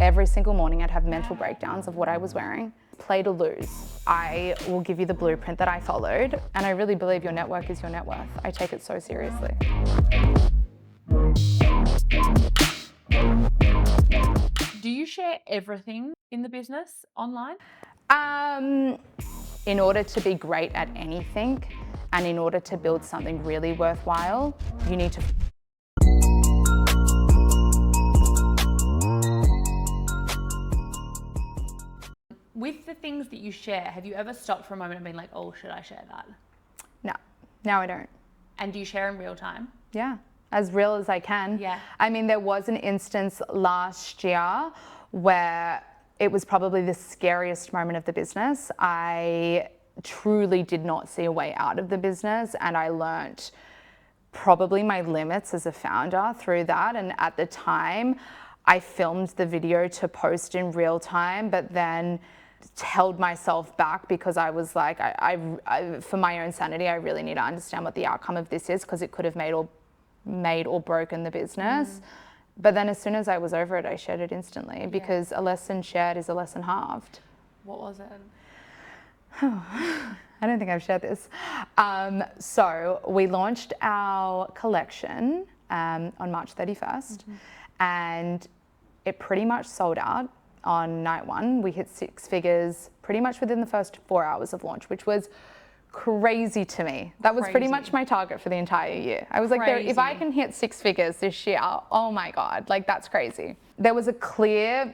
Every single morning I'd have mental breakdowns of what I was wearing. Play to lose. I will give you the blueprint that I followed, and I really believe your network is your net worth. I take it so seriously. Do you share everything in the business online? In order to be great at anything, and in order to build something really worthwhile, you need to With the things that you share, have you ever stopped for a moment and been like, oh, should I share that? No, I don't. And do you share in real time? Yeah, as real as I can. Yeah. I mean, there was an instance last year where it was probably the scariest moment of the business. I truly did not see a way out of the business, and I learnt probably my limits as a founder through that. And at the time, I filmed the video to post in real time, but then held myself back because I was like, I for my own sanity, I really need to understand what the outcome of this is, because it could have made or broken the business. But then as soon as I was over it, I shared it instantly, because a lesson shared is a lesson halved. What was it? I don't think I've shared this. So we launched our collection on March 31st, and it pretty much sold out on night one. We hit 6 figures pretty much within the first 4 hours of launch, which was crazy to me. That was pretty much my target for the entire year. I was like, if I can hit 6 figures this year, oh my God, like that's crazy. There was a clear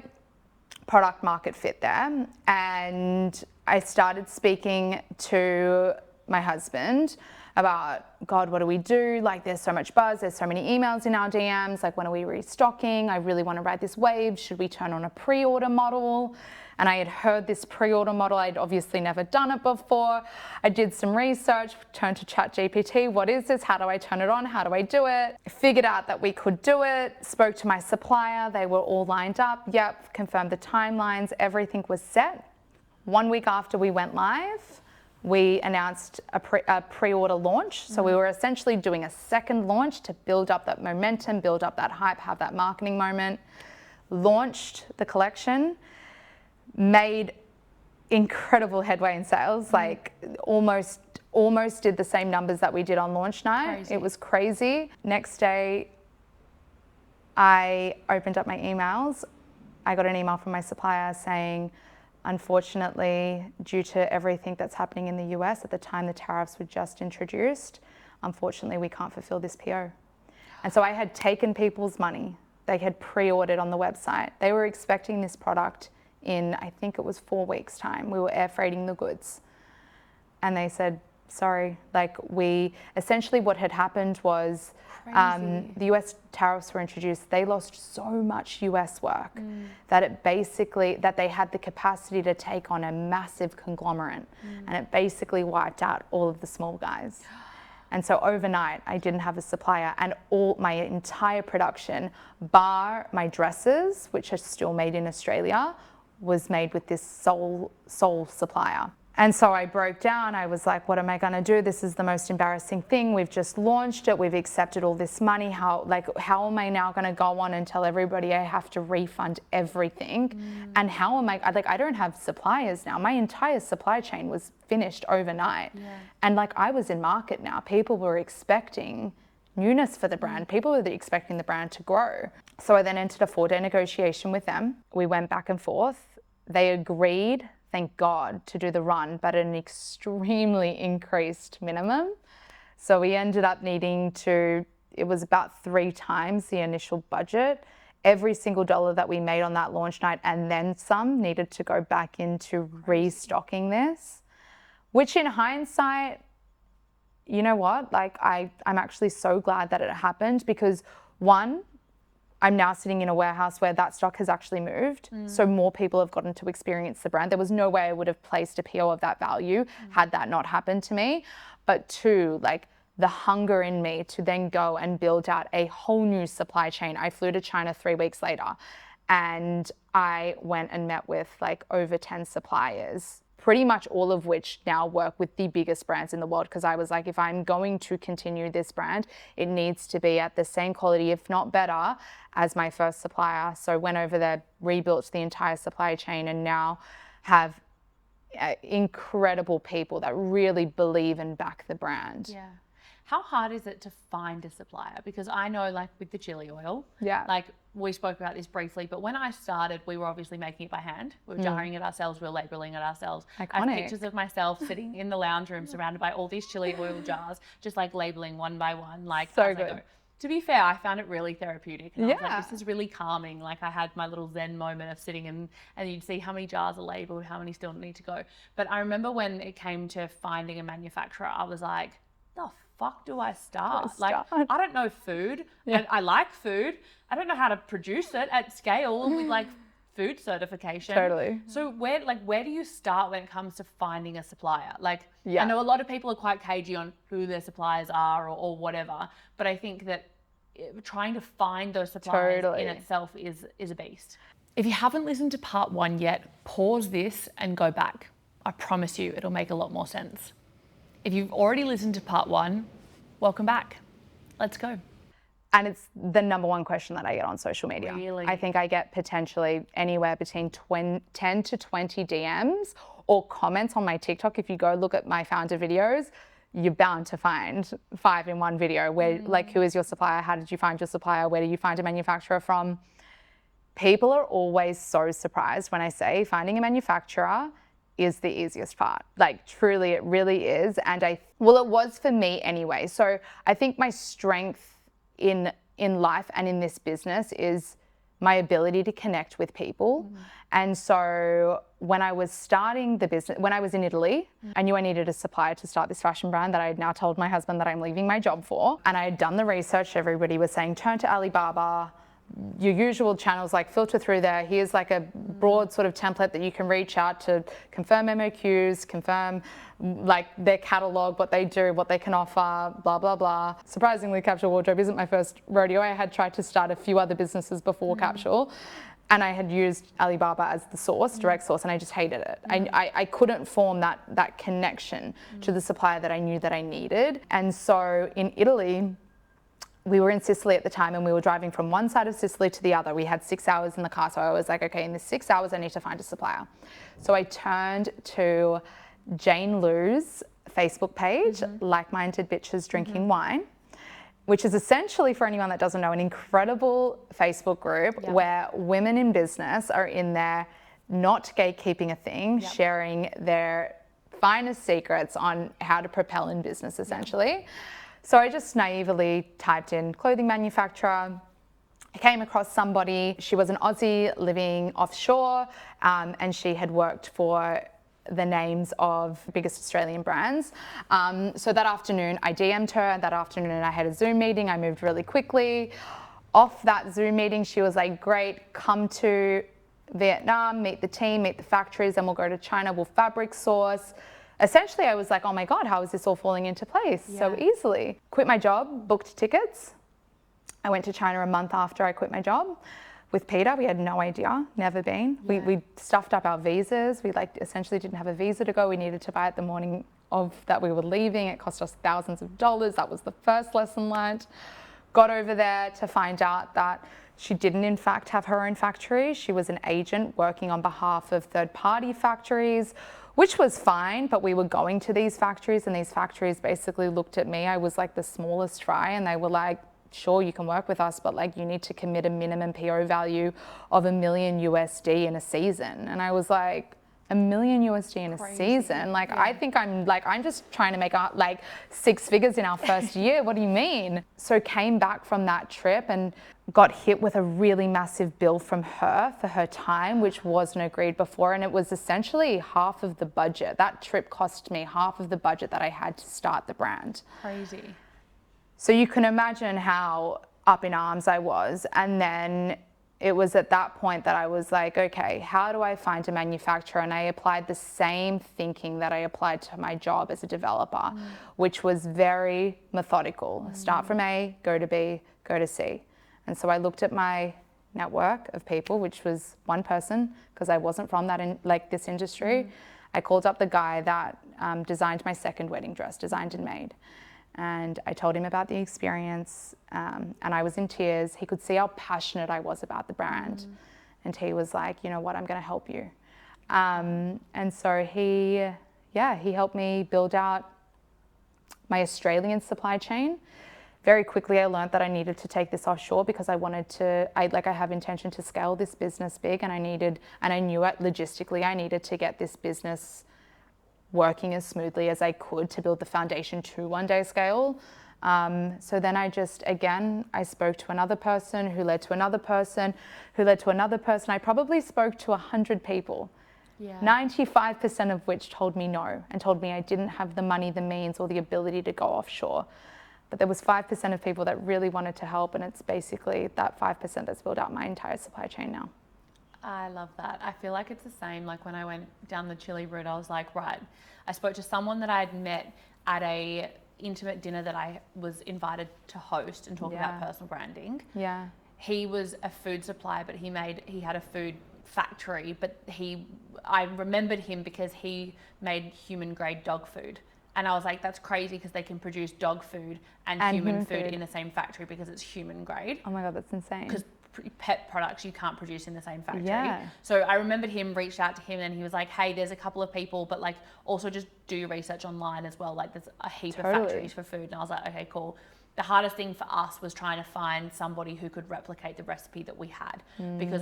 product market fit there, and I started speaking to my husband about, God, what do we do? Like, there's so much buzz, there's so many emails in our DMs, like, when are we restocking? I really want to ride this wave. Should we turn on a pre-order model? And I had heard this pre-order model. I'd obviously never done it before. I did some research, turned to ChatGPT. What is this? How do I turn it on? How do I do it? Figured out that we could do it. Spoke to my supplier. They were all lined up. Yep, confirmed the timelines. Everything was set. 1 week after we went live, we announced a pre-order launch. So we were essentially doing a second launch to build up that momentum, build up that hype, have that marketing moment. Launched the collection, made incredible headway in sales, like almost did the same numbers that we did on launch night. Crazy. It was crazy. Next day, I opened up my emails. I got an email from my supplier saying, unfortunately, due to everything that's happening in the US at the time the tariffs were just introduced, unfortunately, we can't fulfill this PO. And so I had taken people's money. They had pre-ordered on the website. They were expecting this product in, I think it was 4 weeks' time. We were air freighting the goods. And they said, sorry, like essentially what had happened was the US tariffs were introduced. They lost so much US work that that they had the capacity to take on a massive conglomerate, and it basically wiped out all of the small guys. And so overnight, I didn't have a supplier, and all my entire production, bar my dresses, which are still made in Australia, was made with this sole supplier. And so I broke down. I was like, what am I going to do? This is the most embarrassing thing. We've just launched it. We've accepted all this money. How am I now going to go on and tell everybody I have to refund everything? And how am I don't have suppliers now. My entire supply chain was finished overnight. And I was in market now. People were expecting newness for the brand. People were expecting the brand to grow. So I then entered a 4-day negotiation with them. We went back and forth. They agreed, thank God, to do the run, but at an extremely increased minimum. So we ended up needing to, it was about 3 times the initial budget. Every single dollar that we made on that launch night and then some needed to go back into restocking this, which in hindsight, you know what? I'm actually so glad that it happened, because one, I'm now sitting in a warehouse where that stock has actually moved. So more people have gotten to experience the brand. There was no way I would have placed a PO of that value had that not happened to me. But 2, the hunger in me to then go and build out a whole new supply chain. I flew to China 3 weeks later, and I went and met with over 10 suppliers, pretty much all of which now work with the biggest brands in the world, because I was like, if I'm going to continue this brand, it needs to be at the same quality, if not better, as my first supplier. So went over there, rebuilt the entire supply chain, and now have incredible people that really believe and back the brand. Yeah. How hard is it to find a supplier? Because I know, like with the chili oil, like we spoke about this briefly, but when I started, we were obviously making it by hand. We were jarring it ourselves, we were labeling it ourselves. Iconic. I have pictures of myself sitting in the lounge room surrounded by all these chili oil jars, just like labeling one by one, like so as good. I go. To be fair, I found it really therapeutic. And I was like, Yeah. this is really calming. Like I had my little Zen moment of sitting in, and you'd see how many jars are labeled, how many still need to go. But I remember when it came to finding a manufacturer, I was like, the fuck do I start? Like, I don't know food. Yeah. I like food. I don't know how to produce it at scale with like food certification. Totally. So where do you start when it comes to finding a supplier? Like, Yeah. I know a lot of people are quite cagey on who their suppliers are or whatever, but I think that trying to find those suppliers in itself is a beast. If you haven't listened to part 1 yet, pause this and go back. I promise you it'll make a lot more sense. If you've already listened to part 1, welcome back. Let's go. And it's the number one question that I get on social media. Really? I think I get potentially anywhere between 10 to 20 DMs or comments on my TikTok. If you go look at my founder videos, you're bound to find 5 in one video where like, who is your supplier? How did you find your supplier? Where do you find a manufacturer from? People are always so surprised when I say finding a manufacturer is the easiest part. Like truly, it really is. And it was for me anyway. So I think my strength in life and in this business is my ability to connect with people. And so when I was starting the business, when I was in Italy, I knew I needed a supplier to start this fashion brand that I had now told my husband that I'm leaving my job for. And I had done the research. Everybody was saying, turn to Alibaba, your usual channels, like filter through there. Here's like a broad sort of template that you can reach out to confirm MOQs, confirm like their catalog, what they do, what they can offer, blah, blah, blah. Surprisingly, Capsule Wardrobe isn't my first rodeo. I had tried to start a few other businesses before Capsule, and I had used Alibaba as the source, direct source, and I just hated it. I couldn't form that connection to the supplier that I knew that I needed. And so in Italy, we were in Sicily at the time, and we were driving from one side of Sicily to the other. We had 6 hours in the car, so I was like, okay, in the 6 hours, I need to find a supplier. So I turned to Jane Lou's Facebook page, Like-Minded Bitches Drinking Wine, which is essentially, for anyone that doesn't know, an incredible Facebook group where women in business are in there, not gatekeeping a thing, sharing their finest secrets on how to propel in business, essentially. So I just naively typed in clothing manufacturer. I came across somebody. She was an Aussie living offshore, and she had worked for the names of biggest Australian brands. So that afternoon I DM'd her. That afternoon I had a Zoom meeting. I moved really quickly. Off that Zoom meeting, she was like, great, come to Vietnam, meet the team, meet the factories, then we'll go to China, we'll fabric source. Essentially, I was like, oh my God, how is this all falling into place so easily? Quit my job, booked tickets. I went to China a month after I quit my job with Peter. We had no idea, never been. We stuffed up our visas. We like essentially didn't have a visa to go. We needed to buy it the morning of that we were leaving. It cost us thousands of dollars. That was the first lesson learned. Got over there to find out that she didn't in fact have her own factory. She was an agent working on behalf of third-party factories, which was fine, but we were going to these factories, and these factories basically looked at me. I was like the smallest fry, and they were like, sure, you can work with us, but like you need to commit a minimum PO value of $1 million USD in a season. And I was like, $1 million USD in a season? Like, I think I'm just trying to make like 6 figures in our first year. What do you mean? So came back from that trip and got hit with a really massive bill from her for her time, which wasn't agreed before. And it was essentially half of the budget. That trip cost me half of the budget that I had to start the brand. Crazy. So you can imagine how up in arms I was. And then it was at that point that I was like, okay, how do I find a manufacturer? And I applied the same thinking that I applied to my job as a developer, which was very methodical. Start from A, go to B, go to C. And so I looked at my network of people, which was one person, because I wasn't from that this industry. I called up the guy that designed my second wedding dress, designed and made. And I told him about the experience, and I was in tears. He could see how passionate I was about the brand. And he was like, you know what, I'm going to help you. And so he helped me build out my Australian supply chain. Very quickly, I learned that I needed to take this offshore because I have intention to scale this business big, and I knew it logistically, I needed to get this business working as smoothly as I could to build the foundation to one day scale. So then I spoke to another person who led to another person who led to another person. I probably spoke to 100 people. 95% of which told me no and told me I didn't have the money, the means, or the ability to go offshore. But there was 5% of people that really wanted to help, and it's basically that 5% that's built out my entire supply chain now. I love that. I feel like it's the same. Like when I went down the chili route, I was like, right, I spoke to someone that I had met at a intimate dinner that I was invited to host and talk about personal branding. Yeah. He was a food supplier, but he had a food factory, but I remembered him because he made human grade dog food. And I was like, that's crazy because they can produce dog food and human food in the same factory because it's human grade. Oh my God, that's insane. Because pet products you can't produce in the same factory. Yeah. So I remembered him, reached out to him, and he was like, hey, there's a couple of people, but like also just do your research online as well. Like there's a heap of factories for food. And I was like, okay, cool. The hardest thing for us was trying to find somebody who could replicate the recipe that we had, because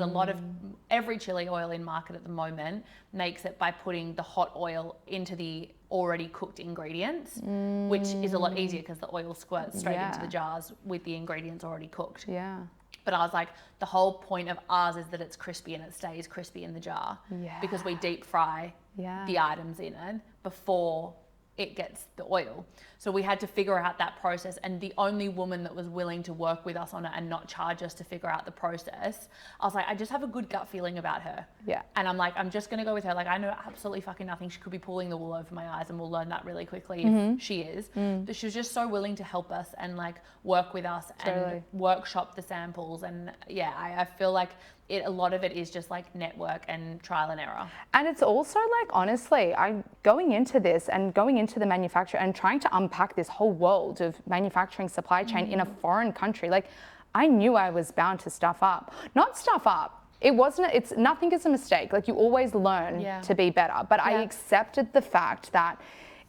every chili oil in market at the moment makes it by putting the hot oil into the already cooked ingredients, which is a lot easier because the oil squirts straight into the jars with the ingredients already cooked. Yeah. But I was like, the whole point of ours is that it's crispy and it stays crispy in the jar because we deep fry the items in it before it gets the oil. So we had to figure out that process, and the only woman that was willing to work with us on it and not charge us to figure out the process, I was like, I just have a good gut feeling about her. Yeah. And I'm like, I'm just gonna go with her. Like I know absolutely fucking nothing. She could be pulling the wool over my eyes, and we'll learn that really quickly if she is. But she was just so willing to help us and like work with us and workshop the samples. And I feel like a lot of it is just like network and trial and error. And it's also like, honestly, I'm going into this and going into the manufacturer and trying to unpack this whole world of manufacturing supply chain in a foreign country. Like I knew I was bound to stuff up. Not stuff up. Nothing is a mistake. Like you always learn to be better. But I accepted the fact that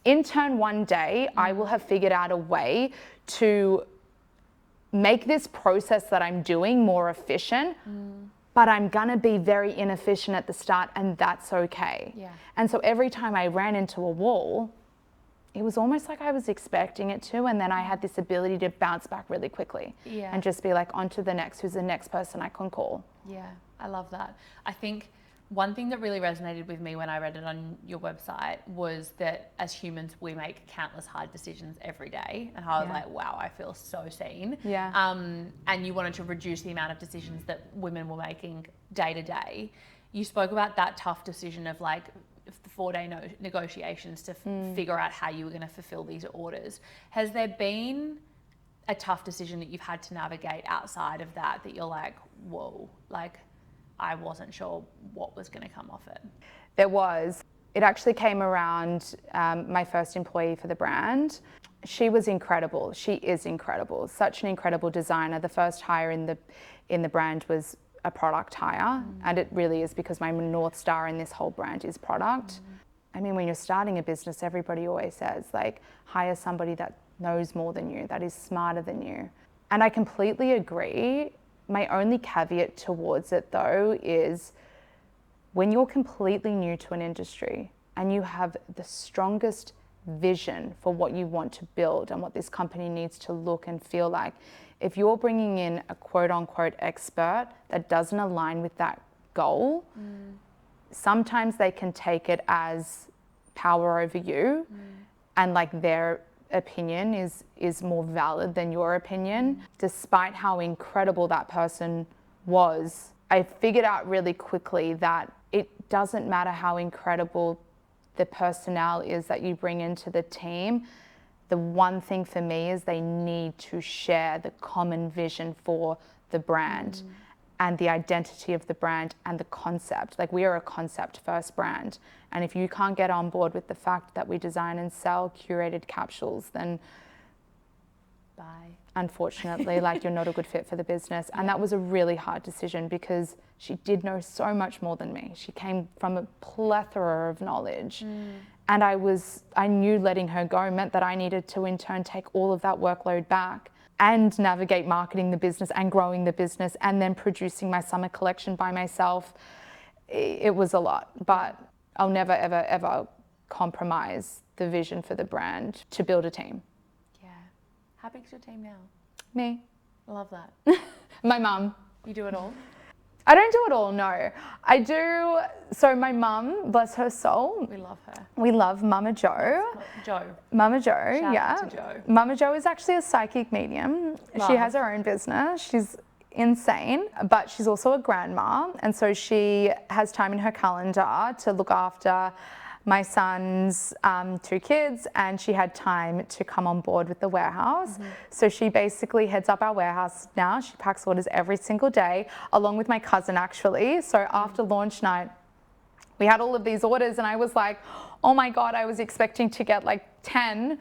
in turn one day, I will have figured out a way to make this process that I'm doing more efficient. But I'm gonna be very inefficient at the start, and that's okay. Yeah. And so every time I ran into a wall, it was almost like I was expecting it to, and then I had this ability to bounce back really quickly and just be like, on to the next, who's the next person I can call. Yeah, I love that. I think one thing that really resonated with me when I read it on your website was that as humans, we make countless hard decisions every day. And I was like, wow, I feel so seen. Yeah. And you wanted to reduce the amount of decisions that women were making day to day. You spoke about that tough decision of like the 4-day negotiations to figure out how you were going to fulfill these orders. Has there been a tough decision that you've had to navigate outside of that you're like, whoa, like, I wasn't sure what was going to come off it? There was. It actually came around my first employee for the brand. She was incredible. She is incredible. Such an incredible designer. The first hire in the brand was a product hire, and it really is because my North Star in this whole brand is product. I mean, when you're starting a business, everybody always says, like, hire somebody that knows more than you, that is smarter than you. And I completely agree. My only caveat towards it though is when you're completely new to an industry and you have the strongest vision for what you want to build and what this company needs to look and feel like, if you're bringing in a quote unquote expert that doesn't align with that goal, sometimes they can take it as power over you and like their opinion is more valid than your opinion. Despite how incredible that person was, I figured out really quickly that it doesn't matter how incredible the personnel is that you bring into the team. The one thing for me is they need to share the common vision for the brand. and the identity of the brand and the concept. Like, we are a concept first brand. And if you can't get on board with the fact that we design and sell curated capsules, then bye. Unfortunately, like, you're not a good fit for the business. And that was a really hard decision because she did know so much more than me. She came from a plethora of knowledge. And I knew letting her go meant that I needed to in turn take all of that workload back and navigate marketing the business and growing the business and then producing my summer collection by myself. It was a lot, but I'll never, ever, ever compromise the vision for the brand to build a team. Yeah. How big's your team now? Me. I love that. My mum. You do it all? I don't do it all, no. I do, so my mum, bless her soul. We love her. We love Mama Jo. Mama Jo, Shout out to Jo. Mama Jo is actually a psychic medium. Love. She has her own business. She's insane, but she's also a grandma. And so she has time in her calendar to look after my son's 2 kids, and she had time to come on board with the warehouse. So she basically heads up our warehouse now. She packs orders every single day, along with my cousin, actually. So after launch night, we had all of these orders and I was like, oh my God, I was expecting to get like 10.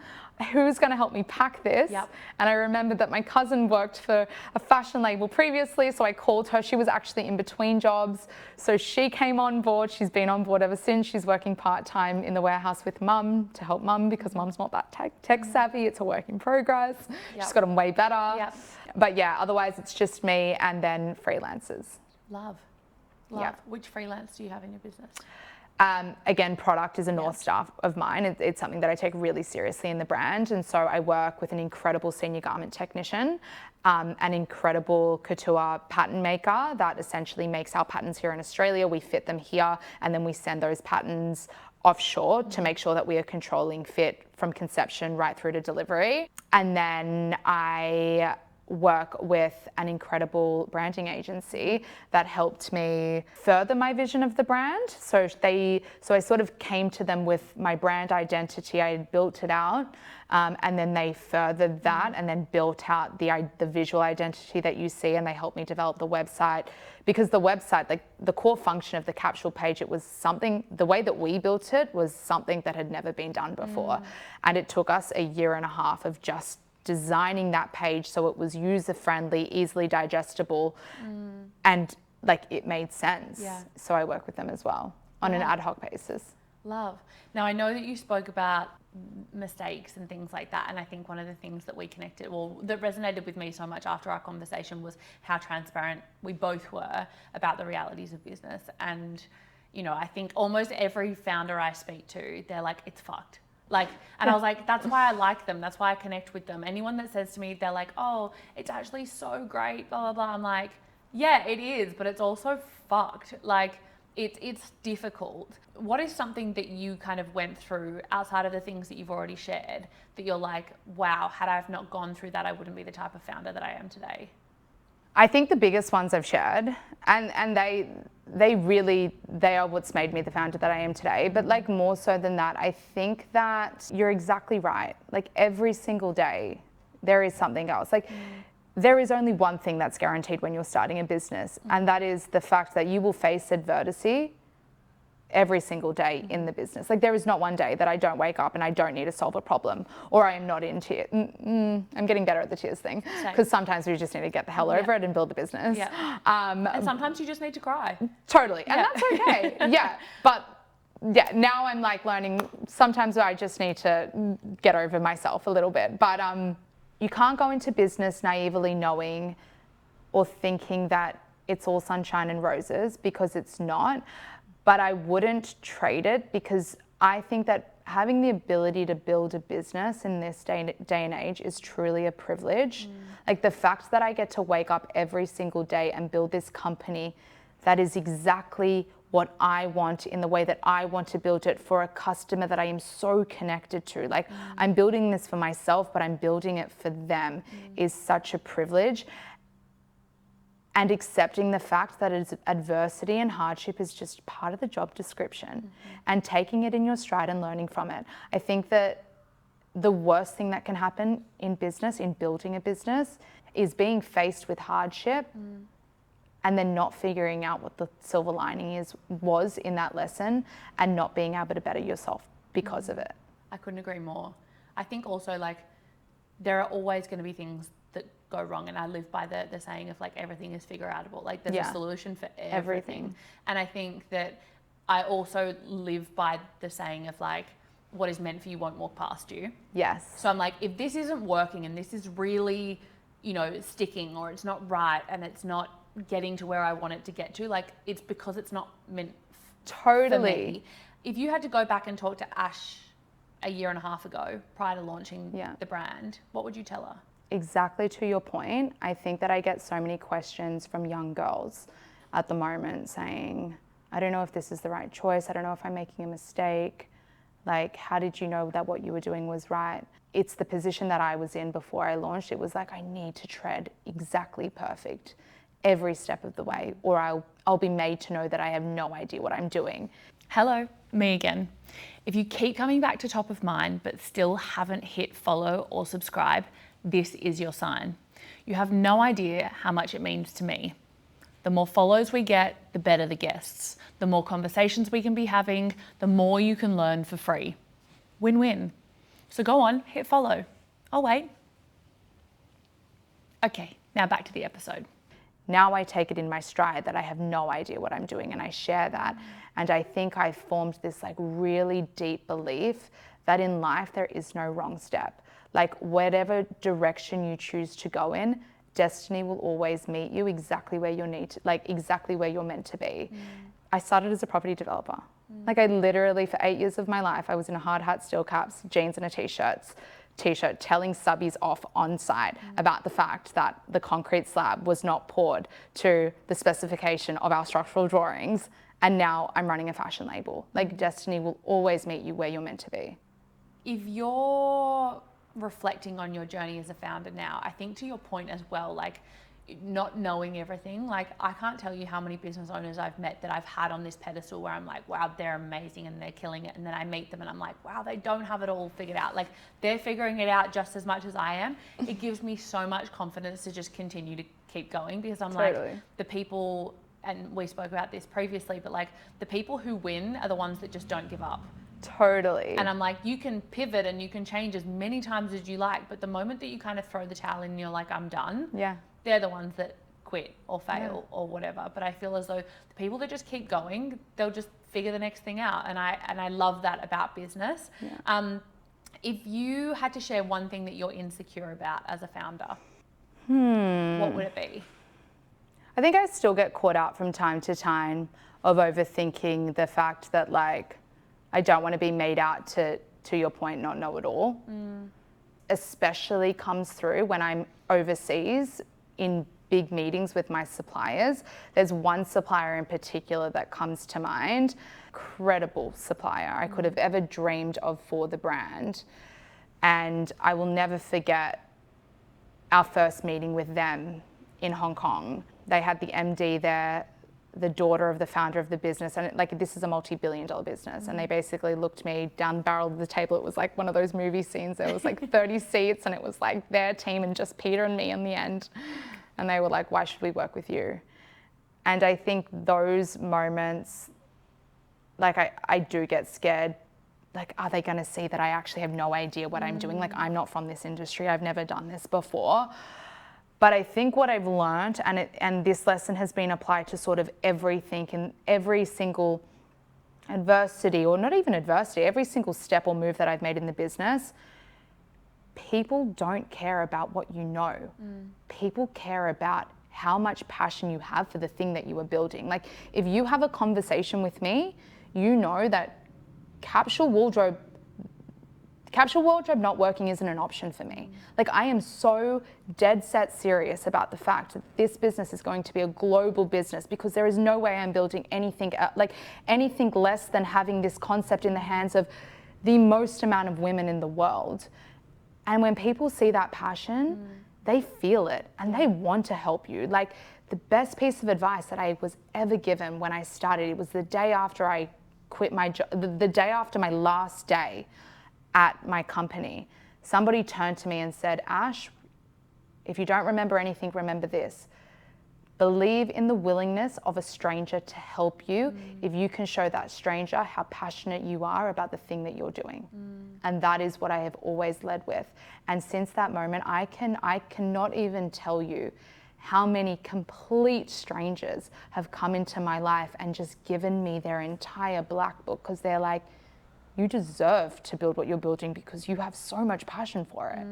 Who's going to help me pack this? Yep. And I remembered that my cousin worked for a fashion label previously, so I called her. She was actually in between jobs, so she came on board. She's been on board ever since. She's working part-time in the warehouse with mum to help mum because mum's not that tech savvy. It's a work in progress. She's gotten way better. Yep. But yeah, otherwise it's just me and then freelancers. Love. Yeah. Which freelance do you have in your business? Again, product is a North Star of mine. It's something that I take really seriously in the brand. And so I work with an incredible senior garment technician, an incredible couture pattern maker that essentially makes our patterns here in Australia. We fit them here and then we send those patterns offshore to make sure that we are controlling fit from conception right through to delivery. And then I work with an incredible branding agency that helped me further my vision of the brand. So I sort of came to them with my brand identity. I had built it out, and then they furthered that and then built out the visual identity that you see, and they helped me develop the website. Because the website, like the core function of the capsule page, it was something, the way that we built it was something that had never been done before. And it took us a year and a half of just designing that page so it was user-friendly, easily digestible, and like it made sense. So I work with them as well on an ad hoc basis. Love. Now I know that you spoke about mistakes and things like that, and I think one of the things that we connected, well, that resonated with me so much after our conversation was how transparent we both were about the realities of business. And you know, I think almost every founder I speak to, they're like, it's fucked. Like, and I was like, that's why I like them. That's why I connect with them. Anyone that says to me, they're like, oh, it's actually so great, blah, blah, blah. I'm like, yeah, it is, but it's also fucked. Like, it's difficult. What is something that you kind of went through outside of the things that you've already shared that you're like, wow, had I have not gone through that, I wouldn't be the type of founder that I am today? I think the biggest ones I've shared, and they are what's made me the founder that I am today. But like more so than that, I think that you're exactly right. Like every single day, there is something else. Like there is only one thing that's guaranteed when you're starting a business, and that is the fact that you will face adversity every single day in the business. Like there is not one day that I don't wake up and I don't need to solve a problem, or I am not in tears. I'm getting better at the tears thing, because sometimes we just need to get the hell over it and build the business. And sometimes you just need to cry. Totally, and that's okay. But now I'm like learning, sometimes I just need to get over myself a little bit. But you can't go into business naively knowing or thinking that it's all sunshine and roses, because it's not. But I wouldn't trade it, because I think that having the ability to build a business in this day and age is truly a privilege. Like the fact that I get to wake up every single day and build this company that is exactly what I want, in the way that I want to build it, for a customer that I am so connected to. Like I'm building this for myself, but I'm building it for them, is such a privilege. And accepting the fact that adversity and hardship is just part of the job description, and taking it in your stride and learning from it. I think that the worst thing that can happen in business, in building a business, is being faced with hardship and then not figuring out what the silver lining was in that lesson, and not being able to better yourself because of it. I couldn't agree more. I think also like there are always going to be things that go wrong, and I live by the saying of like everything is figure outable. Like there's a solution for everything. And I think that I also live by the saying of like what is meant for you won't walk past you. Yes. So I'm like, if this isn't working and this is really, you know, sticking, or it's not right and it's not getting to where I want it to get to, like it's because it's not meant for me. If you had to go back and talk to Ash a year and a half ago prior to launching the brand, what would you tell her? Exactly to your point. I think that I get so many questions from young girls at the moment saying, I don't know if this is the right choice. I don't know if I'm making a mistake. Like, how did you know that what you were doing was right? It's the position that I was in before I launched. It was like, I need to tread exactly perfect every step of the way, or I'll be made to know that I have no idea what I'm doing. Hello, me again. If you keep coming back to top of mind but still haven't hit follow or subscribe, this is your sign. You have no idea how much it means to me. The more follows we get, the better the guests. The more conversations we can be having, the more you can learn for free. Win-win. So go on, hit follow. I'll wait. Okay, now back to the episode. Now I take it in my stride that I have no idea what I'm doing, and I share that. And I think I've formed this like really deep belief that in life there is no wrong step. Like whatever direction you choose to go in, destiny will always meet you exactly where you need to, like exactly where you're meant to be. I started as a property developer. Like I literally, for 8 years of my life, I was in a hard hat, steel caps, jeans and a t-shirt telling subbies off on site about the fact that the concrete slab was not poured to the specification of our structural drawings. And now I'm running a fashion label. Like destiny will always meet you where you're meant to be. If you're reflecting on your journey as a founder now, I think to your point as well, like not knowing everything, like I can't tell you how many business owners I've met that I've had on this pedestal where I'm like, wow, they're amazing and they're killing it. And then I meet them and I'm like, wow, they don't have it all figured out. Like they're figuring it out just as much as I am. It gives me so much confidence to just continue to keep going, because I'm like, the people, and we spoke about this previously, but like the people who win are the ones that just don't give up. Totally. And I'm like, you can pivot and you can change as many times as you like, but the moment that you kind of throw the towel in and you're like, I'm done, they're the ones that quit or fail or whatever. But I feel as though the people that just keep going, they'll just figure the next thing out. And I love that about business. If you had to share one thing that you're insecure about as a founder, what would it be? I think I still get caught out from time to time of overthinking the fact that like, I don't want to be made out to your point, not know it all. Especially comes through when I'm overseas in big meetings with my suppliers. There's one supplier in particular that comes to mind. Incredible supplier I could have ever dreamed of for the brand. And I will never forget our first meeting with them in Hong Kong. They had the MD there, the daughter of the founder of the business, and like this is a multi-billion-dollar business, and they basically looked me down the barrel of the table. It was like one of those movie scenes. There was like 30 seats, and it was like their team and just Peter and me in the end. And they were like, why should we work with you? And I think those moments, like I do get scared. Like, are they going to see that I actually have no idea what I'm doing? Like, I'm not from this industry. I've never done this before. But I think what I've learned, and this lesson has been applied to sort of everything in every single adversity, or not even adversity, every single step or move that I've made in the business, people don't care about what you know. People care about how much passion you have for the thing that you are building. Like if you have a conversation with me, you know that Capsule Wardrobe not working isn't an option for me. Like I am so dead set serious about the fact that this business is going to be a global business, because there is no way I'm building anything less than having this concept in the hands of the most amount of women in the world. And when people see that passion, they feel it and they want to help you. Like the best piece of advice that I was ever given when I started, it was the day after I quit my job, the day after my last day at my company. Somebody turned to me and said, Ash, if you don't remember anything, remember this. Believe in the willingness of a stranger to help you if you can show that stranger how passionate you are about the thing that you're doing. And that is what I have always led with. And since that moment, I cannot even tell you how many complete strangers have come into my life and just given me their entire black book, because they're like, you deserve to build what you're building because you have so much passion for it.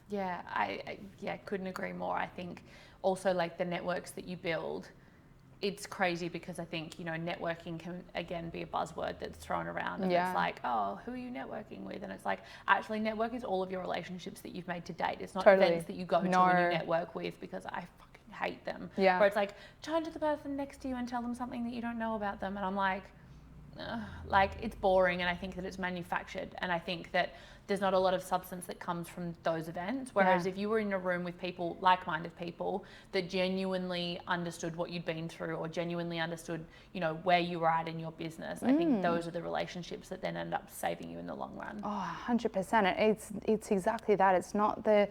Yeah, I couldn't agree more. I think also like the networks that you build, it's crazy because I think, you know, networking can again be a buzzword that's thrown around, and it's like, oh, who are you networking with? And it's like, actually network is all of your relationships that you've made to date. It's not events that you go to and you network with, because I fucking hate them. Where it's like, turn to the person next to you and tell them something that you don't know about them. And I'm like, it's boring, and I think that it's manufactured, and I think that there's not a lot of substance that comes from those events. Whereas if you were in a room with people, like-minded people, that genuinely understood what you'd been through, or genuinely understood, you know, where you were at in your business, I think those are the relationships that then end up saving you in the long run. Oh, 100%. It's exactly that. It's not the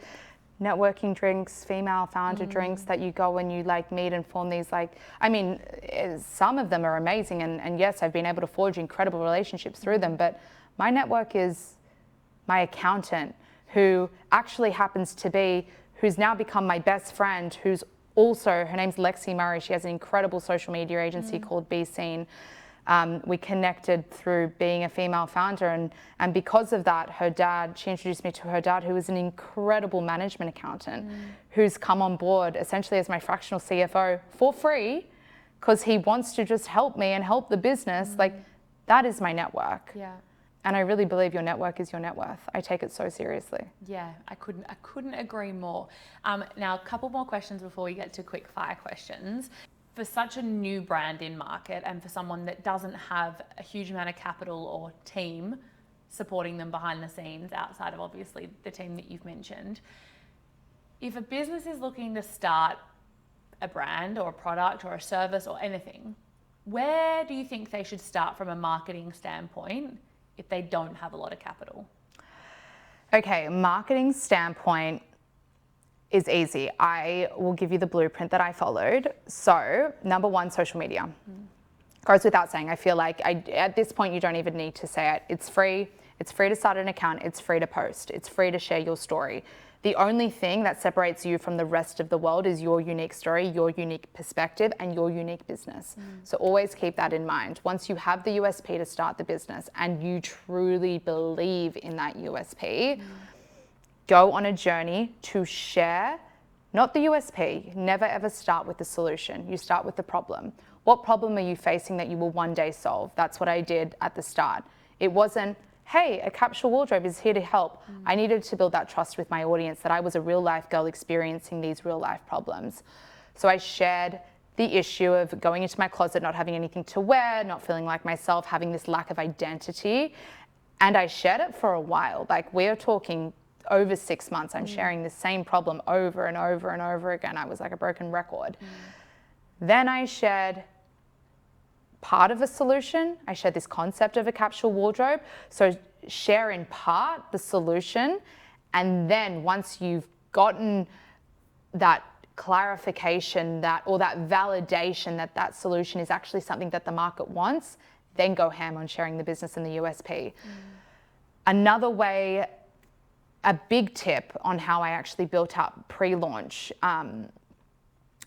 networking drinks, female founder drinks that you go and you like meet and form these some of them are amazing, and yes, I've been able to forge incredible relationships through them, but my network is my accountant, who actually happens to be, who's now become my best friend, who's also, her name's Lexi Murray. She has an incredible social media agency called Be Seen. We connected through being a female founder, and because of that, she introduced me to her dad, who is an incredible management accountant, who's come on board essentially as my fractional CFO for free, because he wants to just help me and help the business. Like, that is my network. Yeah. And I really believe your network is your net worth. I take it so seriously. Yeah, I couldn't agree more. Now, a couple more questions before we get to quick fire questions. For such a new brand in market, and for someone that doesn't have a huge amount of capital or team supporting them behind the scenes, outside of obviously the team that you've mentioned, if a business is looking to start a brand or a product or a service or anything, where do you think they should start from a marketing standpoint if they don't have a lot of capital? Okay, marketing standpoint is easy. I will give you the blueprint that I followed. So, number one, social media. Goes without saying. I feel like at this point, you don't even need to say it. It's free. It's free to start an account. It's free to post. It's free to share your story. The only thing that separates you from the rest of the world is your unique story, your unique perspective, and your unique business. So always keep that in mind. Once you have the USP to start the business and you truly believe in that USP, go on a journey to share, not the USP. Never ever start with the solution. You start with the problem. What problem are you facing that you will one day solve? That's what I did at the start. It wasn't, hey, a Capsule Wardrobe is here to help. I needed to build that trust with my audience that I was a real life girl experiencing these real life problems. So I shared the issue of going into my closet, not having anything to wear, not feeling like myself, having this lack of identity. And I shared it for a while. Like, we're talking over 6 months. I'm sharing the same problem over and over and over again. I was like a broken record. Then I shared part of a solution. I shared this concept of a capsule wardrobe. So share in part the solution, and then once you've gotten that clarification, or that validation that that solution is actually something that the market wants, then go ham on sharing the business and the USP. Another way, a big tip on how I actually built up pre-launch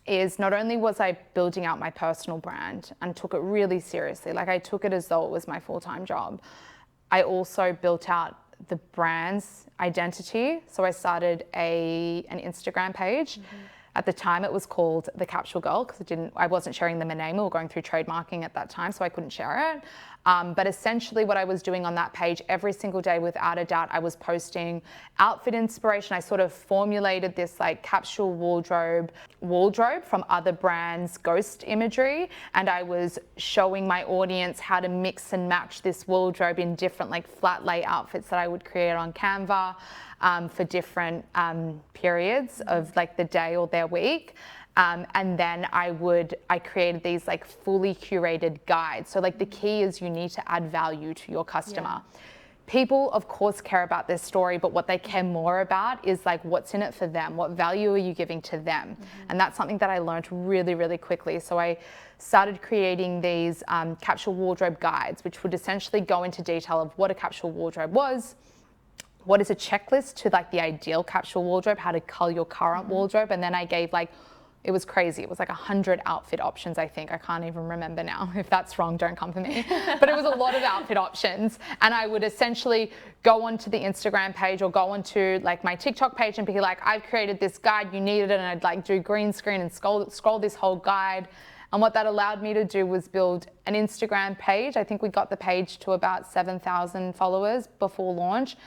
is, not only was I building out my personal brand and took it really seriously, like I took it as though it was my full-time job, I also built out the brand's identity. So I started an Instagram page. At the time, it was called The Capsule Girl, because I wasn't sharing them a name. We were going through trademarking at that time, so I couldn't share it. But essentially what I was doing on that page every single day, without a doubt, I was posting outfit inspiration. I sort of formulated this like capsule wardrobe from other brands' ghost imagery. And I was showing my audience how to mix and match this wardrobe in different like flat lay outfits that I would create on Canva for different periods of like the day or their week. And then I created these like fully curated guides. So like the key is you need to add value to your customer. people of course care about their story, but what they care more about is like what's in it for them. What value are you giving to them? And that's something that I learned really, really quickly. So I started creating these capsule wardrobe guides, which would essentially go into detail of what a capsule wardrobe was, what is a checklist to like the ideal capsule wardrobe, how to cull your current wardrobe. And then I gave like, it was crazy. It was like 100 outfit options, I think. I can't even remember now. If that's wrong, don't come for me. But it was a lot of outfit options. And I would essentially go onto the Instagram page or go onto like my TikTok page and be like, I've created this guide, you need it. And I'd like do green screen and scroll this whole guide. And what that allowed me to do was build an Instagram page. I think we got the page to about 7,000 followers before launch.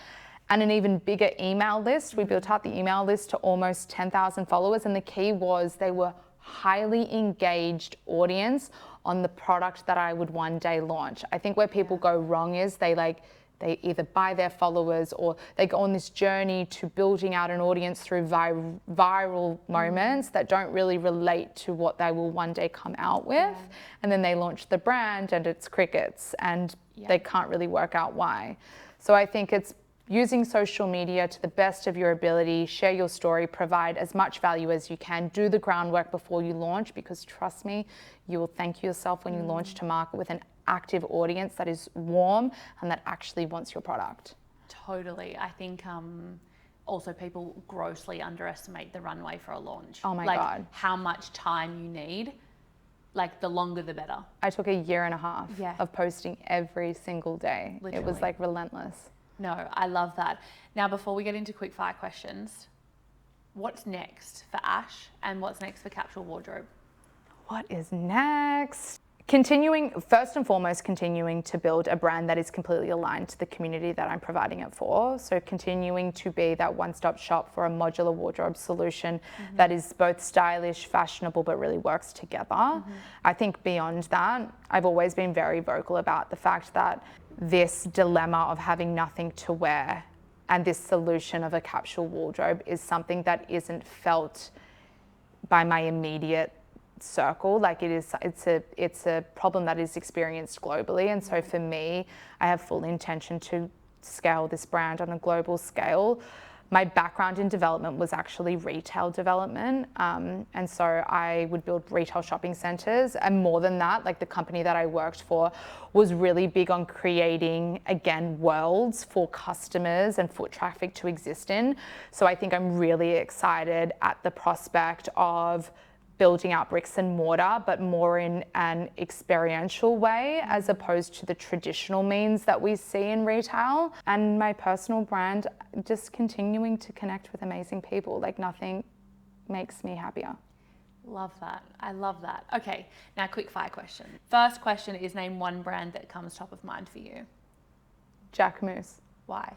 And an even bigger email list. We built out the email list to almost 10,000 followers. And the key was they were highly engaged audience on the product that I would one day launch. I think where people go wrong is they either buy their followers or they go on this journey to building out an audience through viral moments that don't really relate to what they will one day come out with. And then they launch the brand and it's crickets and they can't really work out why. So I think it's using social media to the best of your ability, share your story, provide as much value as you can, do the groundwork before you launch, because trust me, you will thank yourself when you launch to market with an active audience that is warm and that actually wants your product. Totally. I think also people grossly underestimate the runway for a launch. Oh my God. How much time you need. Like the longer the better. I took 1.5 years of posting every single day. Literally. It was like relentless. No, I love that. Now, before we get into quick fire questions, what's next for Ash and what's next for Capsule Wardrobe? What is next? First and foremost, continuing to build a brand that is completely aligned to the community that I'm providing it for. So continuing to be that one-stop shop for a modular wardrobe solution that is both stylish, fashionable, but really works together. I think beyond that, I've always been very vocal about the fact that this dilemma of having nothing to wear and this solution of a capsule wardrobe is something that isn't felt by my immediate circle. Like it's a problem that is experienced globally. And so for me, I have full intention to scale this brand on a global scale. My background in development was actually retail development. And so I would build retail shopping centers. And more than that, like the company that I worked for was really big on creating, again, worlds for customers and foot traffic to exist in. So I think I'm really excited at the prospect of building out bricks and mortar, but more in an experiential way as opposed to the traditional means that we see in retail. And my personal brand, just continuing to connect with amazing people. Like nothing makes me happier. Love that. I love that. Okay, now quick fire question. First question is, name one brand that comes top of mind for you. Jack Moose. Why?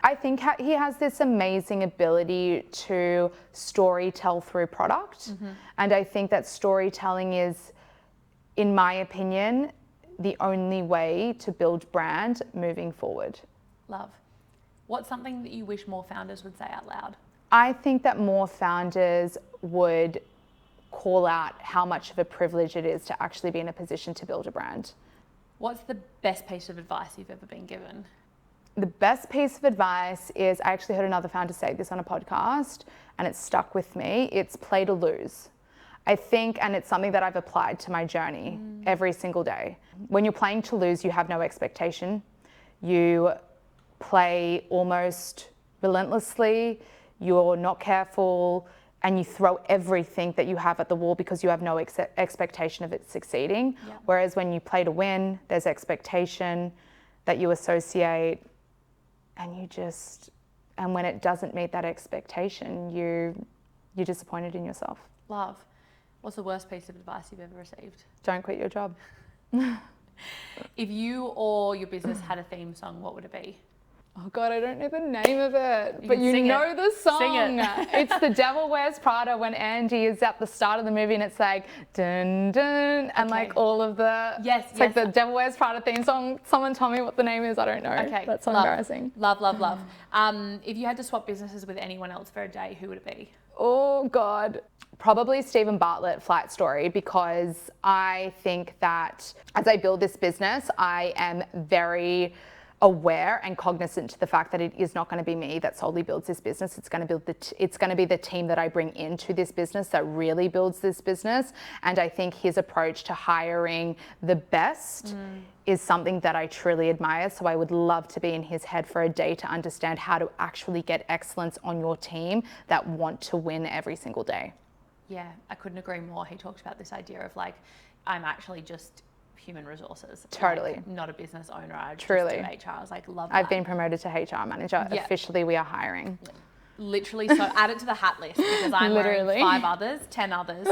I think he has this amazing ability to storytell through product. And I think that storytelling is, in my opinion, the only way to build brand moving forward. Love. What's something that you wish more founders would say out loud? I think that more founders would call out how much of a privilege it is to actually be in a position to build a brand. What's the best piece of advice you've ever been given? The best piece of advice is, I actually heard another founder say this on a podcast and it stuck with me. It's play to lose. I think, and it's something that I've applied to my journey every single day. When you're playing to lose, you have no expectation. You play almost relentlessly. You're not careful and you throw everything that you have at the wall because you have no expectation of it succeeding. Whereas when you play to win, there's expectation that you associate. And when it doesn't meet that expectation, you're disappointed in yourself. Love. What's the worst piece of advice you've ever received? Don't quit your job. If you or your business had a theme song, what would it be? Oh God, I don't know the name of it, but you sing know the song. Sing it. It's The Devil Wears Prada when Andy is at the start of the movie and it's like dun dun and like all of the it's like the Devil Wears Prada theme song. Someone tell me what the name is. I don't know. Okay, that's so embarrassing. Love. If you had to swap businesses with anyone else for a day, who would it be? Oh God, probably Stephen Bartlett, Flight Story, because I think that as I build this business, I am very aware and cognizant to the fact that it is not going to be me that solely builds this business. It's going to be the team that I bring into this business that really builds this business. And I think his approach to hiring the best is something that I truly admire. So I would love to be in his head for a day to understand how to actually get excellence on your team that want to win every single day. Yeah, I couldn't agree more. He talked about this idea of like, I'm actually just human resources. Totally. Like, not a business owner. I Truly. just do HR. I was like, love that. I've been promoted to HR manager. Yeah. Officially, we are hiring. Literally, so add it to the hat list because I'm wearing 5 others, 10 others.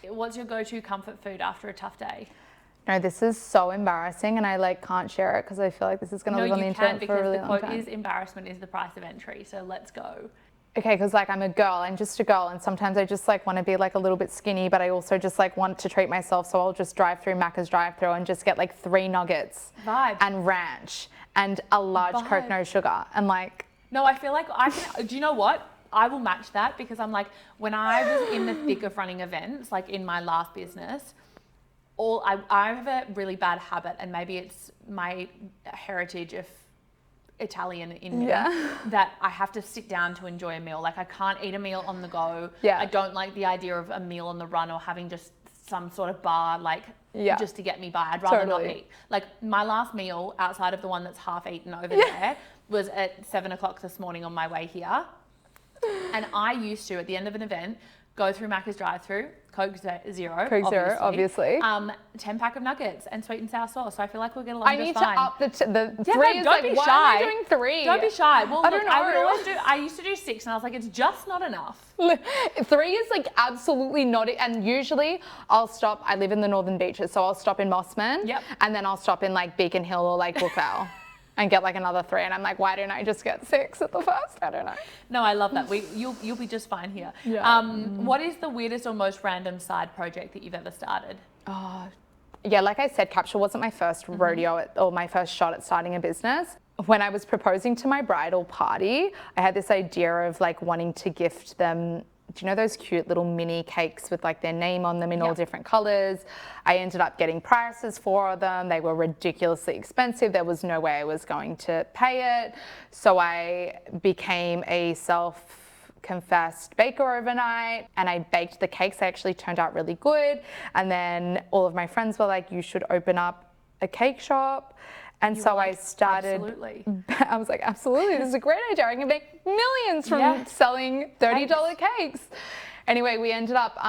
What's your go-to comfort food after a tough day? No, this is so embarrassing, and I like can't share it because I feel like this is going to live on the internet for a really long time. No, you can, because the quote is embarrassment is the price of entry. So let's go. Okay, because like I'm a girl, I'm just a girl, and sometimes I just like want to be like a little bit skinny, but I also just like want to treat myself, so I'll just drive through Macca's drive-through and just get like 3 nuggets and ranch and a large Coke no sugar, and like. No, I feel like I can. Do you know what? I will match that because I'm like, when I was in the thick of running events, like in my last business, I have a really bad habit, and maybe it's my heritage of Italian in me, that I have to sit down to enjoy a meal. Like I can't eat a meal on the go. I don't like the idea of a meal on the run or having just some sort of bar like just to get me by. I'd rather not eat. Like my last meal outside of the one that's half eaten over there was at 7 o'clock this morning on my way here. And I used to, at the end of an event, go through Macca's drive-through, Coke Zero, obviously. 10 pack of nuggets and sweet and sour sauce. So I feel like we'll get along just fine. I need to up the 3 is like, why am I doing 3? Don't be shy. Well, I don't know. I used to do 6 and I was like, it's just not enough. 3 is like absolutely not it. And usually I'll stop, I live in the Northern Beaches, so I'll stop in Mossman. And then I'll stop in like Beacon Hill or like Brookvale. And get like another 3, and I'm like, why don't I just get 6 at the first? I don't know. No, I love that. You'll be just fine here. What is the weirdest or most random side project that you've ever started? Yeah, like I said, Capsule wasn't my first rodeo or my first shot at starting a business. When I was proposing to my bridal party, I had this idea of like wanting to gift them, do you know those cute little mini cakes with like their name on them in all different colors? I ended up getting prices for them. They were ridiculously expensive. There was no way I was going to pay it. So I became a self-confessed baker overnight, and I baked the cakes. They actually turned out really good. And then all of my friends were like, you should open up a cake shop. And so I started, absolutely. I was like, absolutely, this is a great idea. I can make millions from selling $30 cakes. Anyway, we ended up,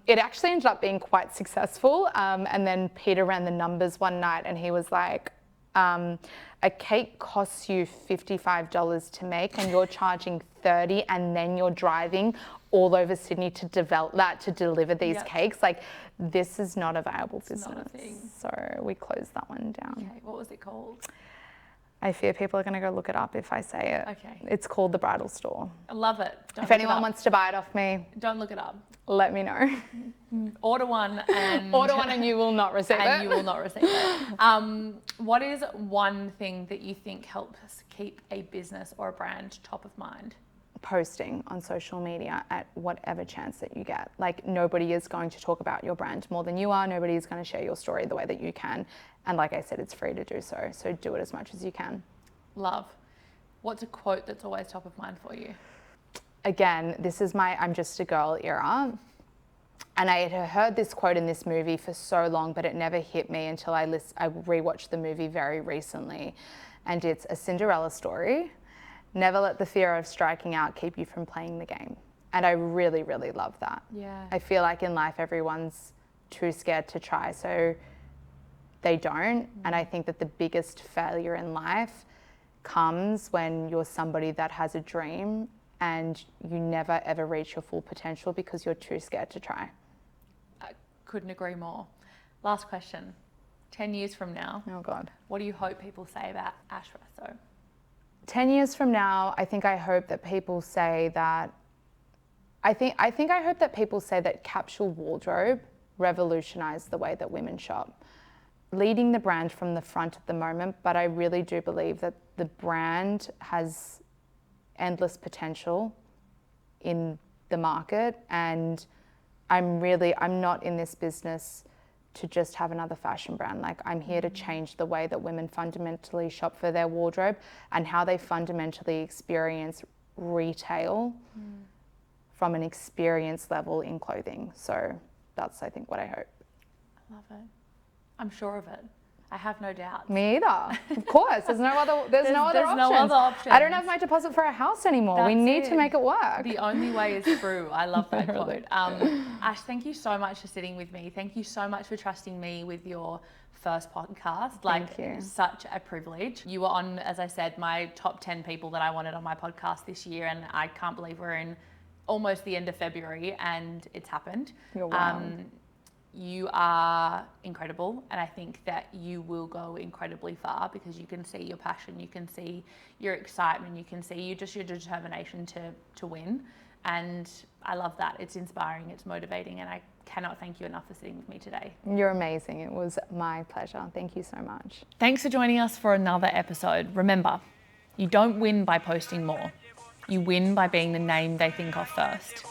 it actually ended up being quite successful. And then Peter ran the numbers one night and he was like, a cake costs you $55 to make and you're charging $30, and then you're driving all over Sydney to deliver these cakes. Like, this is not a viable business. Not a thing. So we closed that one down. Okay, what was it called? I fear people are going to go look it up if I say it. Okay. It's called The Bridal Store. I love it. If anyone wants to buy it off me, don't look it up. Let me know. Order one and you will not receive it. And you will not receive it. What is one thing that you think helps keep a business or a brand top of mind? Posting on social media at whatever chance that you get. Like, nobody is going to talk about your brand more than you are. Nobody is going to share your story the way that you can. And like I said, it's free to do so. So do it as much as you can. Love. What's a quote that's always top of mind for you? Again, this is my I'm just a girl era. And I had heard this quote in this movie for so long, but it never hit me until I rewatched the movie very recently. And it's a Cinderella story. Never let the fear of striking out keep you from playing the game. And I really, really love that. Yeah. I feel like in life, everyone's too scared to try, so they don't. And I think that the biggest failure in life comes when you're somebody that has a dream and you never ever reach your full potential because you're too scared to try. I couldn't agree more. Last question. 10 years from now, oh God, what do you hope people say about Ash Raso? 10 years from now, I hope that people say that Capsule Wardrobe revolutionized the way that women shop. Leading the brand from the front at the moment, but I really do believe that the brand has endless potential in the market, and I'm not in this business to just have another fashion brand. Like, I'm here to change the way that women fundamentally shop for their wardrobe and how they fundamentally experience retail from an experience level in clothing. So that's, I think, what I hope. I love it. I'm sure of it. I have no doubt. Me either. Of course. There's no other options. No other options. I don't have my deposit for a house anymore. We need to make it work. The only way is through. I love that quote. Ash, thank you so much for sitting with me. Thank you so much for trusting me with your first podcast. Thank you. Such a privilege. You were on, as I said, my top 10 people that I wanted on my podcast this year, and I can't believe we're in almost the end of February and it's happened. You're wow. You are incredible, and I think that you will go incredibly far because you can see your passion, you can see your excitement, you can see your determination to win, and I love that. It's inspiring, it's motivating, and I cannot thank you enough for sitting with me today. You're amazing. It was my pleasure. Thank you so much. Thanks for joining us for another episode. Remember, you don't win by posting more. You win by being the name they think of first.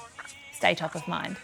Stay top of mind.